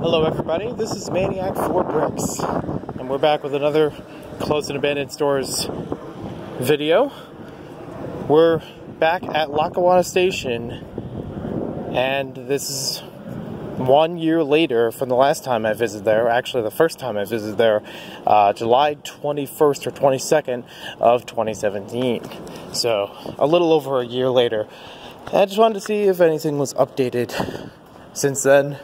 Hello everybody, this is Maniac 4 Bricks, and we're back with another Closed and Abandoned Stores video. We're back at Lackawanna Station, and this is 1 year later from the last time I visited there, actually the first time I visited there, July 21st or 22nd of 2017. So, a little over a year later. I just wanted to see if anything was updated since then.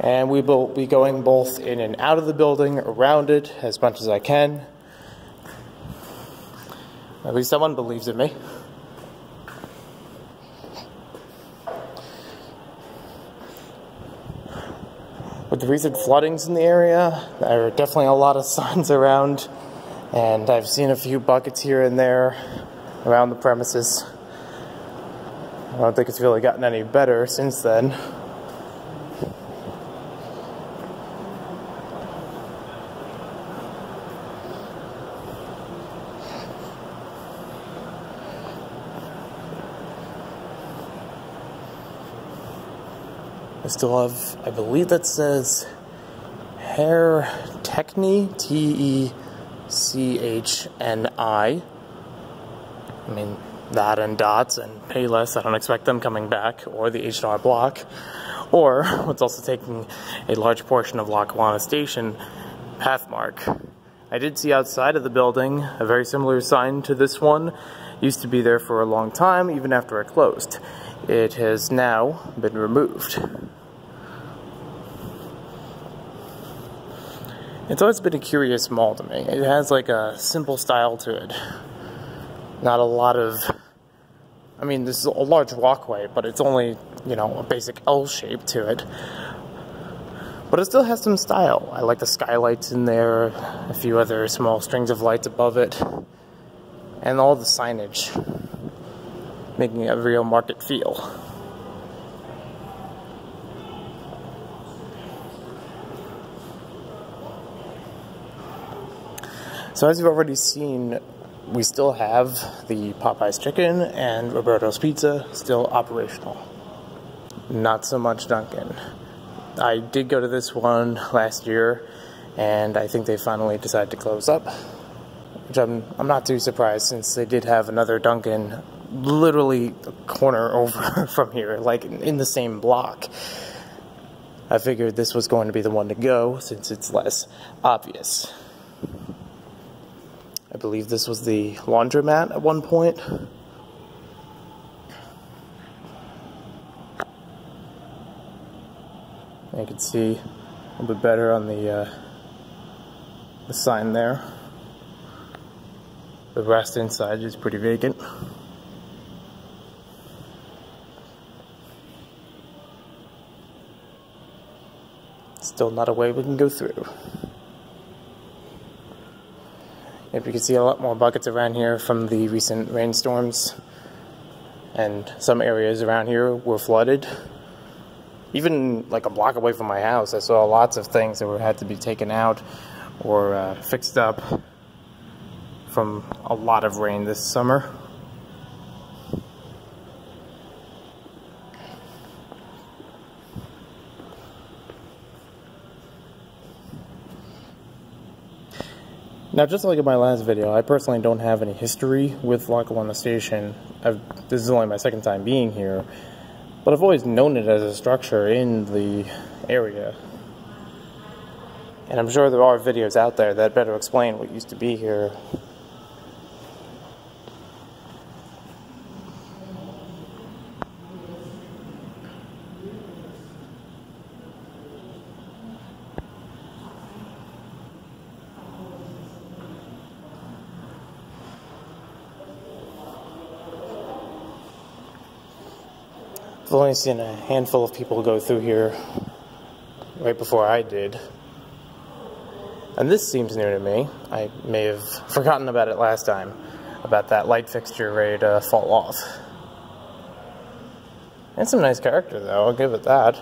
And we will be going both in and out of the building, around it, as much as I can. At least someone believes in me. With the recent floodings in the area, there are definitely a lot of signs around, and I've seen a few buckets here and there around the premises. I don't think it's really gotten any better since then. I still have, I believe that says Hair Techni, T-E-C-H-N-I. I mean, that and Dots and Payless, I don't expect them coming back, or the H&R Block, or what's also taking a large portion of Lackawanna Station, Pathmark. I did see outside of the building a very similar sign to this one. Used to be there for a long time, even after it closed. It has now been removed. It's always been a curious mall to me. It has like a simple style to it. Not a lot of... I mean, this is a large walkway, but it's only, you know, a basic L shape to it. But it still has some style. I like the skylights in there, a few other small strings of lights above it, and all the signage, making it a real market feel. So as you've already seen, we still have the Popeye's Chicken and Roberto's Pizza still operational. Not so much Dunkin'. I did go to this one last year, and I think they finally decided to close up, which I'm not too surprised, since they did have another Dunkin' literally a corner over from here, like in the same block. I figured this was going to be the one to go, since it's less obvious. I believe this was the laundromat at one point. You can see a little bit better on the sign there. The rest inside is pretty vacant. Still not a way we can go through. Yep, you can see a lot more buckets around here from the recent rainstorms, and some areas around here were flooded. Even like a block away from my house, I saw lots of things that had to be taken out or fixed up from a lot of rain this summer. Now, just like in my last video, I personally don't have any history with Lackawanna Station. This is only my second time being here, but I've always known it as a structure in the area. And I'm sure there are videos out there that better explain what used to be here. I've only seen a handful of people go through here right before I did. And this seems new to me. I may have forgotten about it last time, about that light fixture ready to fall off. And some nice character though, I'll give it that.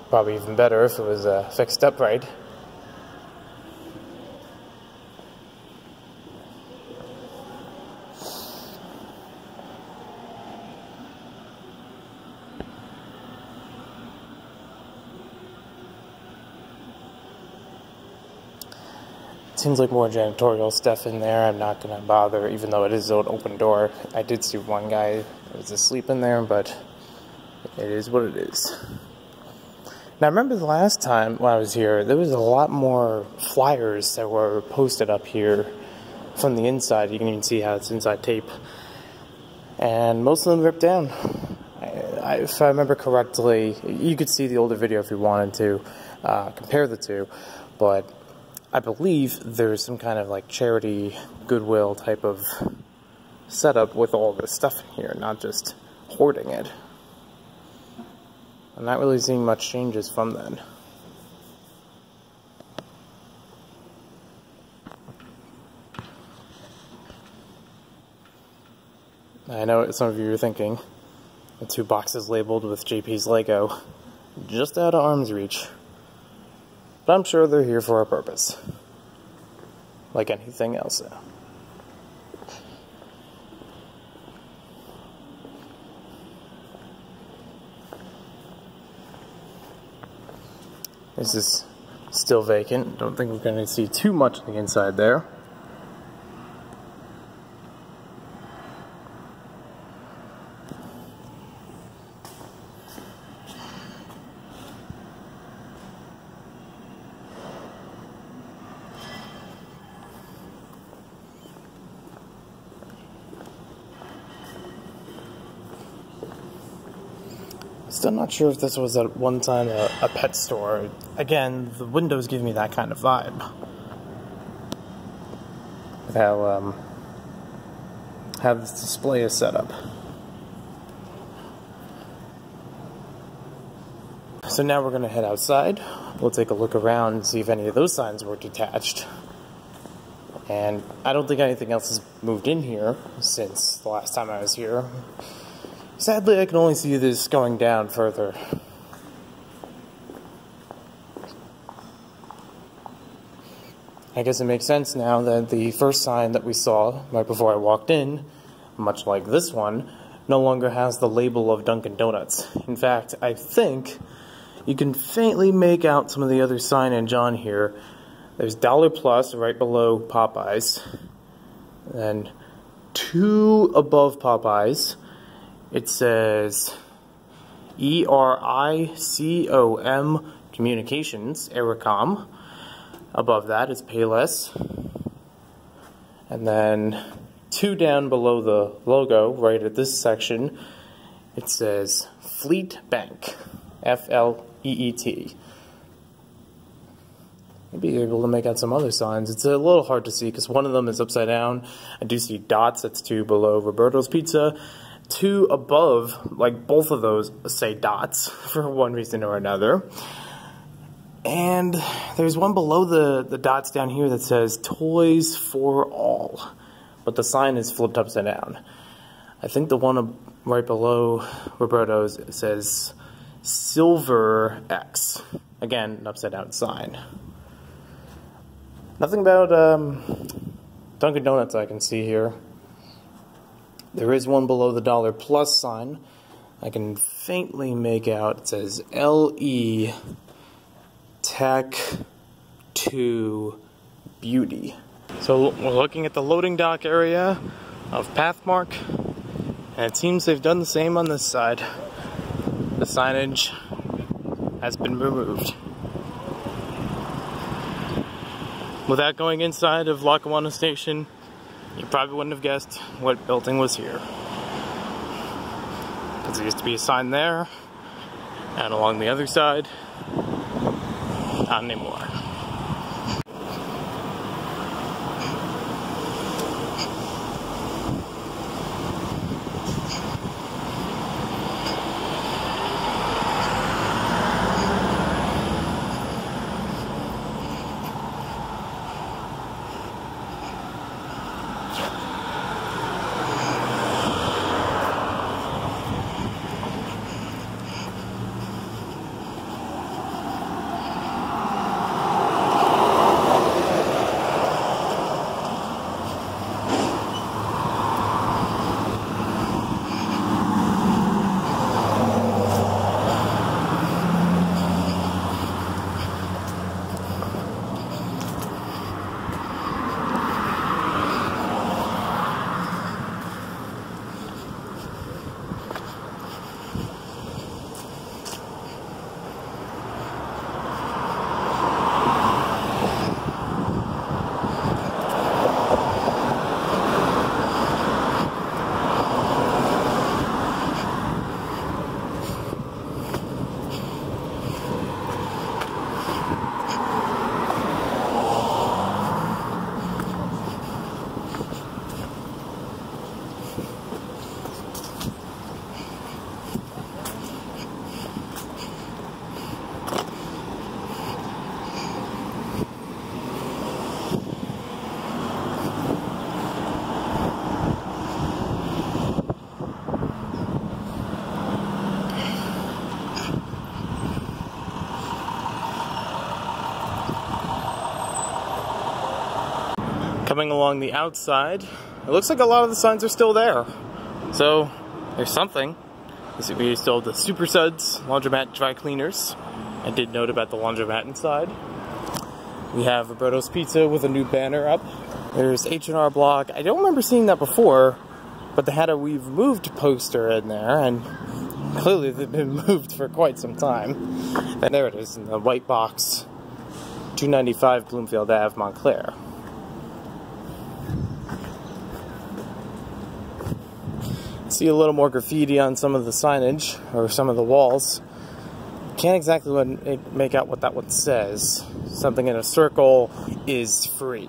Probably even better if it was fixed up right. Seems like more janitorial stuff in there. I'm not going to bother, even though it is an open door. I did see one guy that was asleep in there, but it is what it is. Now, I remember the last time when I was here, there was a lot more flyers that were posted up here from the inside. You can even see how it's inside tape. And most of them ripped down. If I remember correctly, you could see the older video if you wanted to compare the two, but I believe there's some kind of like charity, goodwill type of setup with all this stuff in here, not just hoarding it. I'm not really seeing much changes from then. I know what some of you are thinking. The 2 boxes labeled with JP's Lego, just out of arm's reach. But I'm sure they're here for a purpose. Like anything else. This is still vacant. Don't think we're going to see too much on the inside there. Still not sure if this was at one time a pet store. Again, the windows give me that kind of vibe. How this display is set up. So now we're going to head outside. We'll take a look around and see if any of those signs were detached. And I don't think anything else has moved in here since the last time I was here. Sadly, I can only see this going down further. I guess it makes sense now that the first sign that we saw right before I walked in, much like this one, no longer has the label of Dunkin' Donuts. In fact, I think you can faintly make out some of the other signage on here. There's Dollar Plus right below Popeyes. And 2 above Popeyes. It says ERICOM Communications, Ericom. Above that is Payless. And then 2 down below the logo, right at this section, it says Fleet Bank, FLEET. Maybe you're able to make out some other signs. It's a little hard to see because one of them is upside down. I do see dots, that's 2 below Roberto's Pizza. 2 above, like both of those say dots for one reason or another. And there's one below the dots down here that says Toys for All. But the sign is flipped upside down. I think the one right below Roberto's says Silver X. Again, an upside down sign. Nothing about Dunkin' Donuts I can see here. There is one below the Dollar Plus sign. I can faintly make out, it says LE Tech 2 Beauty. So we're looking at the loading dock area of Pathmark, and it seems they've done the same on this side. The signage has been removed. Without going inside of Lackawanna Station, you probably wouldn't have guessed what building was here. Because there used to be a sign there, and along the other side, not anymore. Coming along the outside, it looks like a lot of the signs are still there. So, there's something. We still have the Super Suds Laundromat Dry Cleaners. I did note about the laundromat inside. We have Roberto's Pizza with a new banner up. There's H&R Block. I don't remember seeing that before, but they had a "We've Moved" poster in there, and clearly they've been moved for quite some time. And there it is in the white box, 295 Bloomfield Ave, Montclair. See a little more graffiti on some of the signage, or some of the walls. Can't exactly make out what that one says. Something in a circle is free.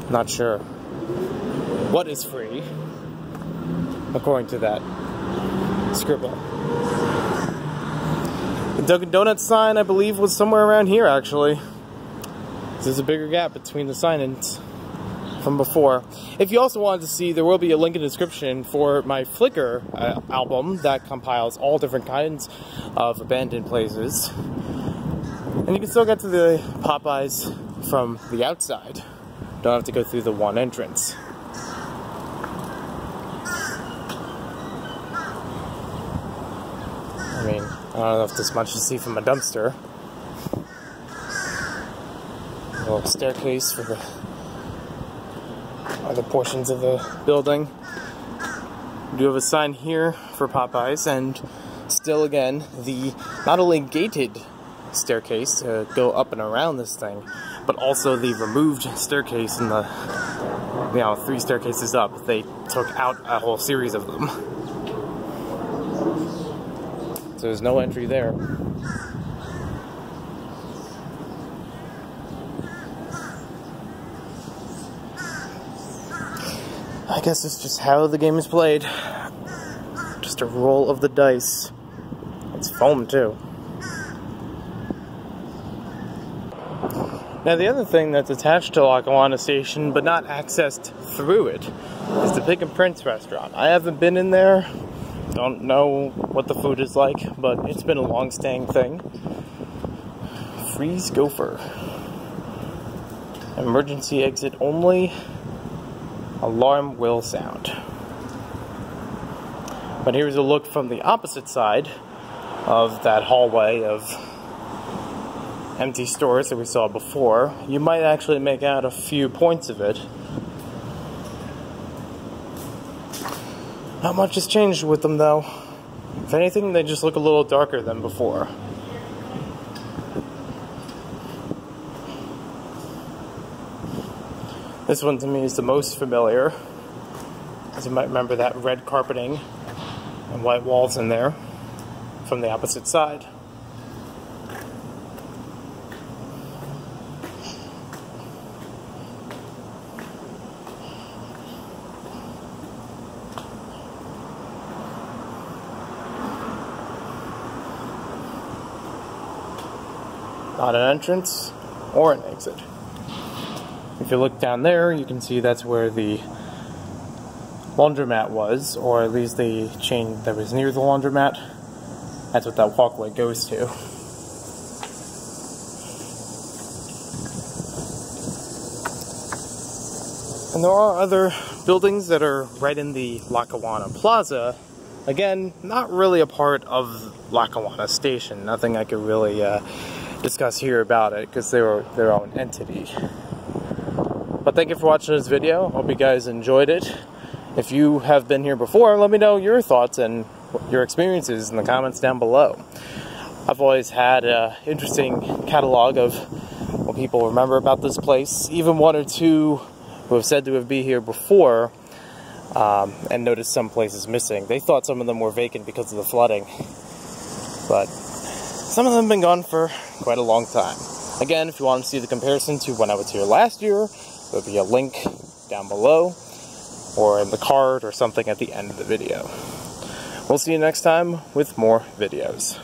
Not sure what is free, according to that scribble. The Dunkin' Donuts sign, I believe, was somewhere around here, actually. There's a bigger gap between the signage from before. If you also wanted to see, there will be a link in the description for my Flickr album that compiles all different kinds of abandoned places. And you can still get to the Popeyes from the outside. Don't have to go through the one entrance. I mean, I don't know if there's much to see from a dumpster. A little staircase for the other portions of the building. We do have a sign here for Popeyes, and still again, the not only gated staircase to go up and around this thing, but also the removed staircase in the, 3 staircases up. They took out a whole series of them. So there's no entry there. I guess it's just how the game is played. Just a roll of the dice. It's foam too. Now the other thing that's attached to Lackawanna Station, but not accessed through it, is the Pig and Prince restaurant. I haven't been in there. Don't know what the food is like, but it's been a long-staying thing. Freeze gopher. Emergency exit only. Alarm will sound. But here's a look from the opposite side of that hallway of empty stores that we saw before. You might actually make out a few points of it. Not much has changed with them though. If anything, they just look a little darker than before. This one to me is the most familiar, as you might remember that red carpeting and white walls in there from the opposite side. Not an entrance or an exit. If you look down there, you can see that's where the laundromat was, or at least the chain that was near the laundromat. That's what that walkway goes to. And there are other buildings that are right in the Lackawanna Plaza. Again, not really a part of Lackawanna Station. Nothing I could really discuss here about it, because they were their own entity. But thank you for watching this video. Hope you guys enjoyed it. If you have been here before, let me know your thoughts and your experiences in the comments down below. I've always had an interesting catalog of what people remember about this place. Even one or two who have said to have been here before and noticed some places missing. They thought some of them were vacant because of the flooding. But some of them have been gone for quite a long time. Again, if you want to see the comparison to when I was here last year, there'll be a link down below, or in the card, or something at the end of the video. We'll see you next time with more videos.